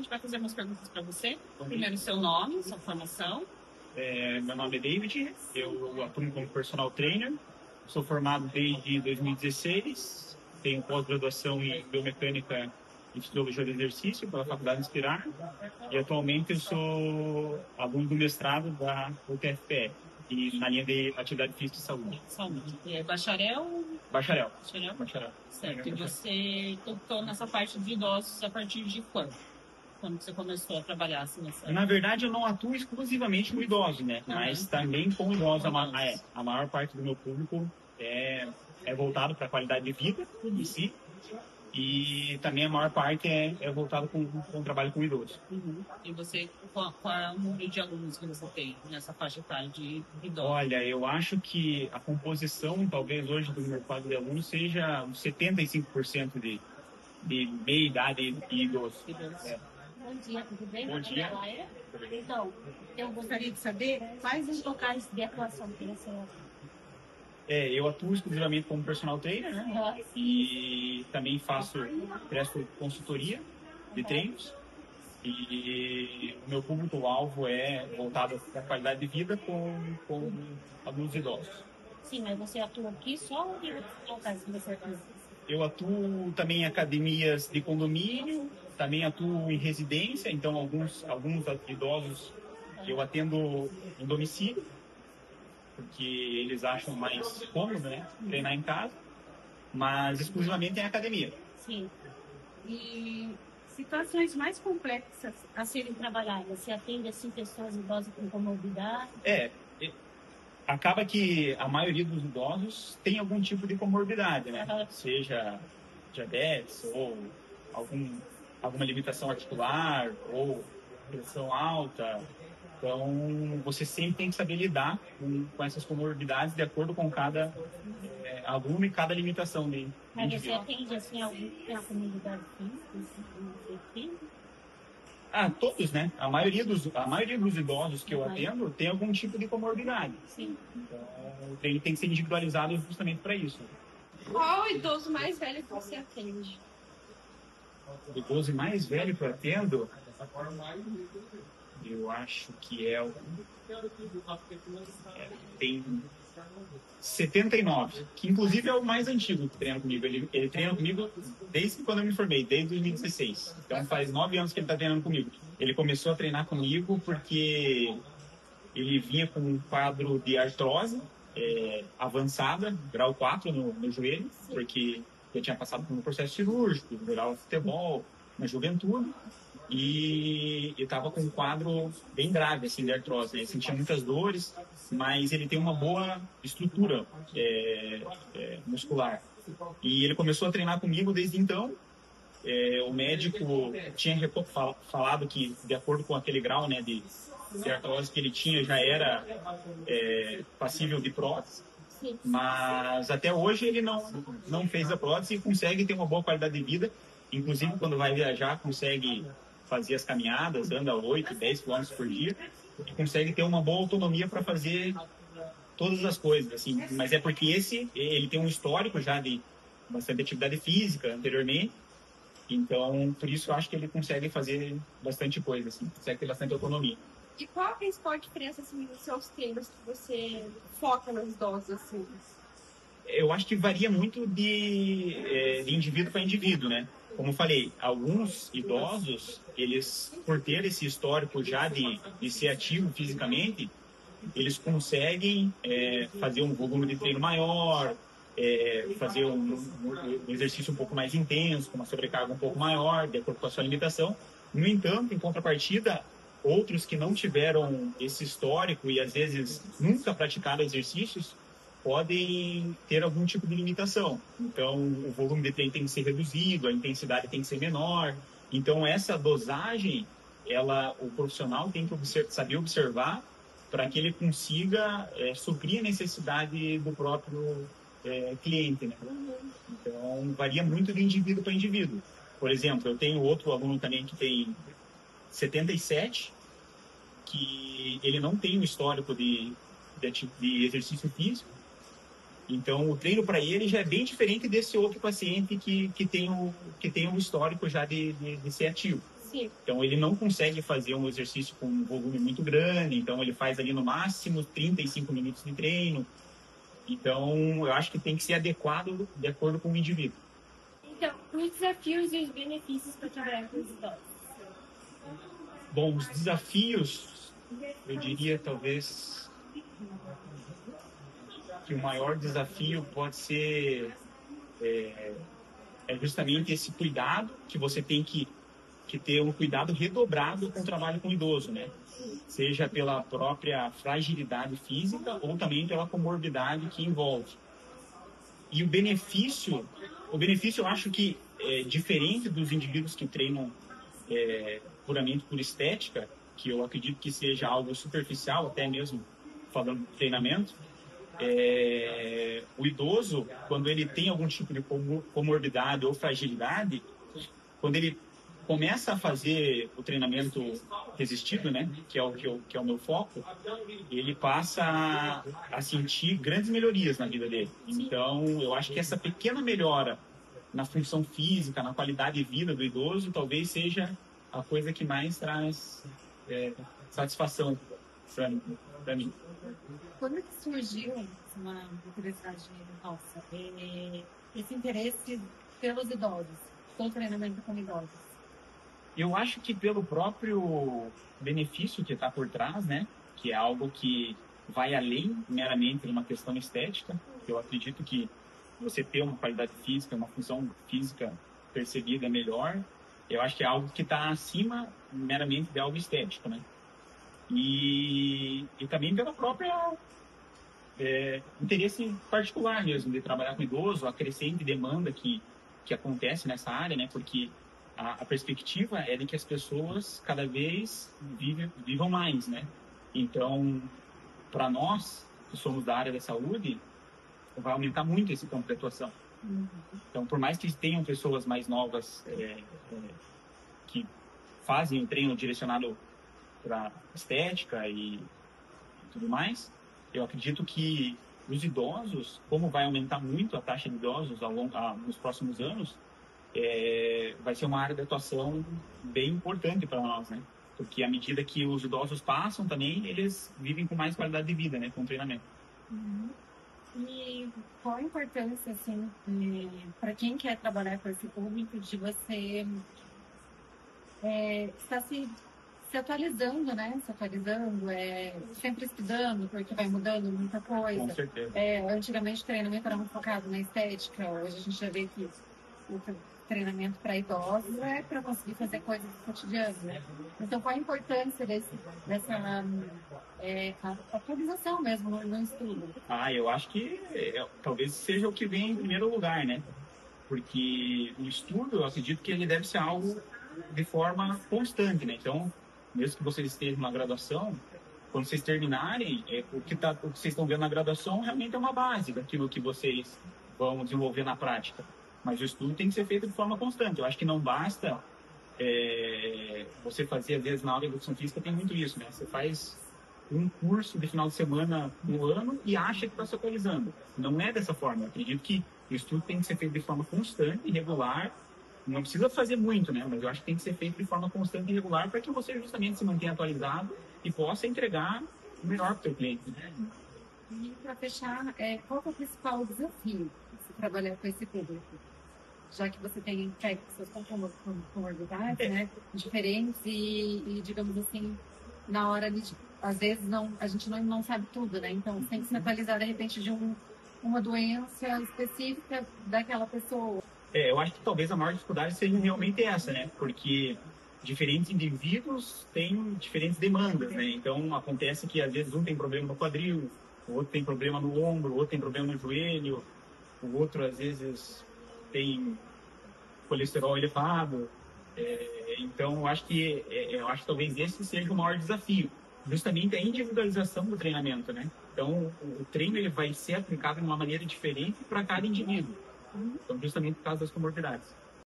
A gente vai fazer umas perguntas para você. Primeiro, seu nome, sua formação. Meu nome é David, eu atuo como personal trainer, sou formado desde 2016, tenho pós-graduação em biomecânica e fisiologia do exercício pela Faculdade Inspirar e atualmente eu sou aluno do mestrado da UTFPR e na linha de atividade física e saúde. Saúde. E é bacharel? Bacharel. Bacharel. Certo. E você tocou nessa parte de idosos a partir de quando? Quando você começou a trabalhar assim nessa... Na verdade, eu não atuo exclusivamente com idosos, né? Mas também com idosos. A maior parte do meu público é voltado para a qualidade de vida em si. E também a maior parte é voltado com o trabalho com idosos. Uhum. E você, qual é o número de alunos que você tem nessa faixa etária de idosos? Olha, eu acho que a composição, talvez hoje, do meu quadro de alunos seja uns 75% de meia idade e idosos. Bom dia, tudo bem? Bom dia. Então, eu gostaria de saber quais os locais de atuação que você atua. Eu atuo exclusivamente como personal trainer, né? E também presto consultoria de treinos. E o meu público-alvo é voltado para a qualidade de vida com alunos idosos. Sim, mas você atua aqui só ou em outros locais que você atua? Eu atuo também em academias de condomínio, também atuo em residência, então alguns idosos eu atendo em domicílio, porque eles acham mais cômodo, né, treinar em casa, mas exclusivamente em academia. Sim. E situações mais complexas a serem trabalhadas, você atende assim pessoas idosas com comorbidade? Acaba que a maioria dos idosos tem algum tipo de comorbidade, né? Seja diabetes ou alguma limitação articular ou pressão alta. Então, você sempre tem que saber lidar com essas comorbidades de acordo com cada aluno e cada limitação dele. Mas você atende assim alguém que tem a comorbidade física? Todos, né? A maioria dos idosos que eu atendo tem algum tipo de comorbidade. Sim. Então, o treino tem que ser individualizado justamente para isso. Qual o idoso mais velho que você atende? O idoso mais velho que eu atendo, eu acho que tem 79, que inclusive é o mais antigo que treina comigo. Ele treina comigo desde quando eu me formei, desde 2016. Então faz 9 anos que ele está treinando comigo. Ele começou a treinar comigo porque ele vinha com um quadro de artrose avançada, grau 4 no joelho, porque eu tinha passado por um processo cirúrgico, jogava futebol na juventude, e estava com um quadro bem grave assim, de artrose. Ele sentia muitas dores, mas ele tem uma boa estrutura muscular. E ele começou a treinar comigo desde então. O médico tinha falado que, de acordo com aquele grau, né, de artrose que ele tinha, já era passível de prótese. Mas até hoje ele não fez a prótese e consegue ter uma boa qualidade de vida. Inclusive, quando vai viajar, consegue fazer as caminhadas, anda 8, 10 km por dia, e consegue ter uma boa autonomia para fazer todas as coisas, assim. Mas é porque ele tem um histórico já de bastante atividade física anteriormente, então por isso eu acho que ele consegue fazer bastante coisa, assim, consegue ter bastante autonomia. E qual a principal diferença assim, nos seus treinos que você foca nos idosos, assim? Eu acho que varia muito de indivíduo para indivíduo, né? Como eu falei, alguns idosos, eles, por ter esse histórico já de ser ativo fisicamente, eles conseguem fazer um volume de treino maior, fazer um exercício um pouco mais intenso, com uma sobrecarga um pouco maior, de acordo com a sua limitação. No entanto, em contrapartida, outros que não tiveram esse histórico e às vezes nunca praticaram exercícios, podem ter algum tipo de limitação. Então, o volume de treino tem que ser reduzido, a intensidade tem que ser menor. Então, essa dosagem, o profissional tem que saber observar para que ele consiga suprir a necessidade do próprio cliente, né? Então, varia muito de indivíduo para indivíduo. Por exemplo, eu tenho outro aluno também que tem 77, que ele não tem um histórico de exercício físico. Então, o treino para ele já é bem diferente desse outro paciente que tem um histórico já de ser ativo. Sim. Então, ele não consegue fazer um exercício com um volume muito grande, então ele faz ali no máximo 35 minutos de treino. Então, eu acho que tem que ser adequado de acordo com o indivíduo. Então, os desafios e os benefícios para trabalhar com os idosos. Bom, os desafios, eu diria talvez que o maior desafio pode ser justamente esse cuidado, que você tem que ter um cuidado redobrado com o trabalho com o idoso, né? Seja pela própria fragilidade física ou também pela comorbidade que envolve. E o benefício eu acho que é diferente dos indivíduos que treinam puramente por estética, que eu acredito que seja algo superficial, até mesmo falando de treinamento. O idoso, quando ele tem algum tipo de comorbidade ou fragilidade, quando ele começa a fazer o treinamento resistido, né, que é o meu foco, ele passa a sentir grandes melhorias na vida dele. Então, eu acho que essa pequena melhora na função física, na qualidade de vida do idoso, talvez seja a coisa que mais traz satisfação para mim. Quando que surgiu uma curiosidade nossa, esse interesse pelos idosos, pelo treinamento com idosos? Eu acho que pelo próprio benefício que está por trás, né? Que é algo que vai além meramente de uma questão estética. Eu acredito que você ter uma qualidade física, uma função física percebida melhor, eu acho que é algo que está acima meramente de algo estético, né? E também pela própria interesse particular mesmo de trabalhar com idoso, a crescente demanda que acontece nessa área, né? Porque a perspectiva é de que as pessoas cada vez vivam mais, né? Então, para nós que somos da área da saúde, vai aumentar muito esse campo de atuação. Então, por mais que tenham pessoas mais novas que fazem o treino direcionado para estética e tudo mais, eu acredito que os idosos, como vai aumentar muito a taxa de idosos nos próximos anos, vai ser uma área de atuação bem importante para nós, né? Porque à medida que os idosos passam também, eles vivem com mais qualidade de vida, né? Com o treinamento. E qual a importância, assim, para quem quer trabalhar com esse público, de você estar se atualizando, né? Se atualizando, sempre estudando, porque vai mudando muita coisa. Com certeza. Antigamente o treinamento era muito focado na estética, hoje a gente já vê que o treinamento para idosos é para conseguir fazer coisas do cotidiano, né? Então, qual a importância dessa atualização mesmo no estudo? Eu acho que talvez seja o que vem em primeiro lugar, né? Porque o estudo, eu acredito que ele deve ser algo de forma constante, né? Então, mesmo que vocês estejam na graduação, quando vocês terminarem, o que vocês estão vendo na graduação realmente é uma base daquilo que vocês vão desenvolver na prática. Mas o estudo tem que ser feito de forma constante. Eu acho que não basta você fazer, às vezes, na aula de educação física tem muito isso, né? Você faz um curso de final de semana no ano e acha que está se atualizando. Não é dessa forma. Eu acredito que o estudo tem que ser feito de forma constante e regular. Não precisa fazer muito, né? Mas eu acho que tem que ser feito de forma constante e regular para que você justamente se mantenha atualizado e possa entregar o melhor para o seu cliente. E para fechar, qual é o principal desafio de trabalhar com esse público? Já que você tem pessoas com comorbidades, né, diferentes e, digamos assim, na hora de, às vezes, a gente não sabe tudo, né? Então, tem que se atualizar, de repente, de uma doença específica daquela pessoa. Eu acho que talvez a maior dificuldade seja realmente essa, né? Porque diferentes indivíduos têm diferentes demandas, né? Então, acontece que, às vezes, um tem problema no quadril, o outro tem problema no ombro, o outro tem problema no joelho, o outro, às vezes, tem colesterol elevado. Então, eu acho que talvez esse seja o maior desafio, justamente a individualização do treinamento, né? Então, o treino ele vai ser aplicado de uma maneira diferente para cada indivíduo. Então, justamente por causa das comorbidades.